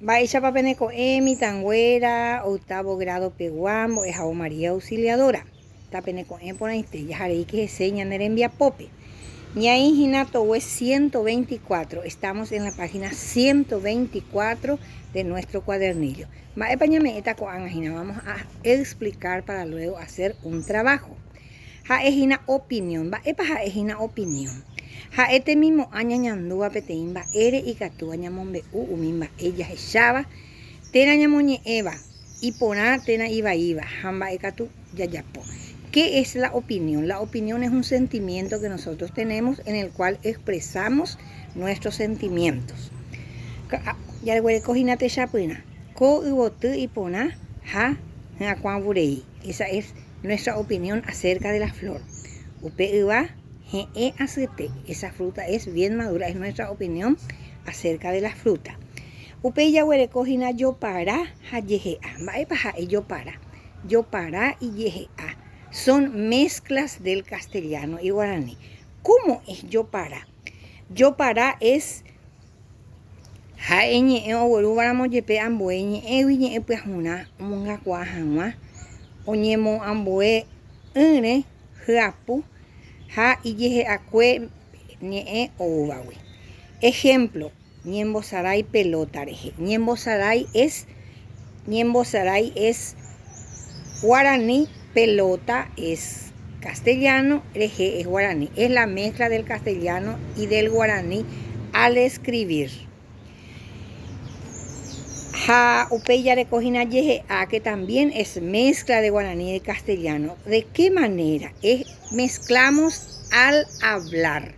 Baixa papeneco emi tanguera, octavo grado peguambo, es María Auxiliadora. Tapeneco emponaiste, ya haré que seña nerembia pope. Ñaí Ginato West 124. Estamos en la página 124 de nuestro cuadernillo. Vamos a explicar para luego hacer un trabajo. Jaejina opinión. Jaejina opinión. Jaete mismo aña ñandúa peteimba ere y catúa ñamombe umimba ella echaba. Tena ñamoñe eva y poná tena iba jamba ekatu yayapo. ¿Qué es la opinión? La opinión es un sentimiento que nosotros tenemos en el cual expresamos nuestros sentimientos. Ya le cojinate chapina. Ko ibotu y pona ja esa es nuestra opinión acerca de la flor. Upe iba acete. Esa fruta es bien madura, es nuestra opinión acerca de la fruta. Upe ya huele cojina yo para ja yejea. Yo para y yejea. Son mezclas del castellano y guaraní. ¿Cómo es yo para? Yo para es jaeñe o baramo yepe ambueñe ewiñe epiajuna munga cuajanwa oñemo ambue ere japu ja iyeje acue ñe ovawe. Ejemplo, ñembo saray pelota reje. Ñembo saray es guaraní. Pelota es castellano, reje es guaraní. Es la mezcla del castellano y del guaraní al escribir. Ja upeya de cojina yeje a que también es mezcla de guaraní y de castellano. ¿De qué manera? Mezclamos al hablar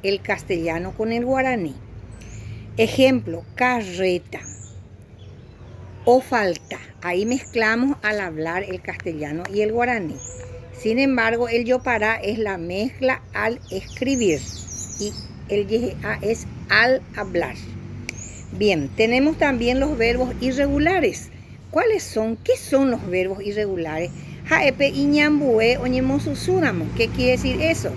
el castellano con el guaraní. Ejemplo, carreta o falta. Ahí mezclamos al hablar el castellano y el guaraní. Sin embargo, el yo para es la mezcla al escribir y el yeja es al hablar. Bien, tenemos también los verbos irregulares. ¿Cuáles son? ¿Qué son los verbos irregulares? Jaepe iñambue oñemosusuramo. ¿Qué quiere decir eso?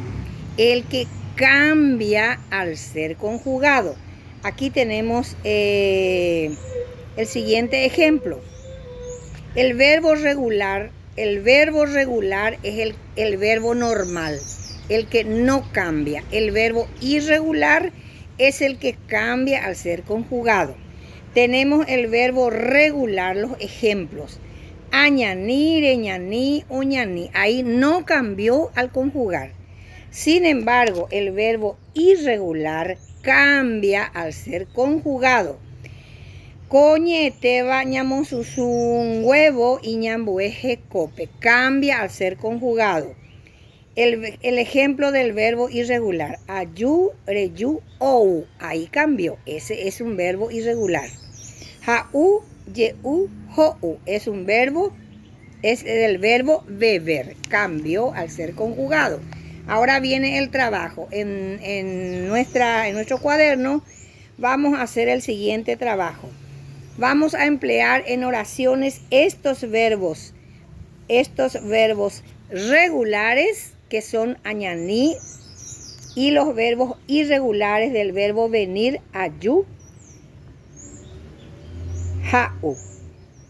El que cambia al ser conjugado. Aquí tenemos el siguiente ejemplo. El verbo regular es el verbo normal, el que no cambia. El verbo irregular es el que cambia al ser conjugado. Tenemos el verbo regular, los ejemplos. Añaní, reñaní, oñaní. Ahí no cambió al conjugar. Sin embargo, el verbo irregular cambia al ser conjugado. Coñete bañamos un huevo y ñambueje cope. Cambia al ser conjugado. El ejemplo del verbo irregular. Ayu, reyu, ou. Ahí cambió. Ese es un verbo irregular. Jau, yeu, jou. Es del verbo beber. Cambió al ser conjugado. Ahora viene el trabajo. En nuestro cuaderno vamos a hacer el siguiente trabajo. Vamos a emplear en oraciones estos verbos regulares que son añaní y los verbos irregulares del verbo venir, ayu, jau,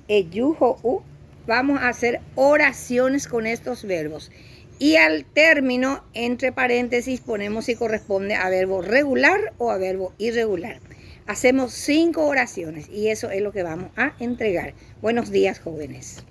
eyu, jou. Vamos a hacer oraciones con estos verbos. Y al término, entre paréntesis, ponemos si corresponde a verbo regular o a verbo irregular. Hacemos 5 oraciones y eso es lo que vamos a entregar. Buenos días, jóvenes.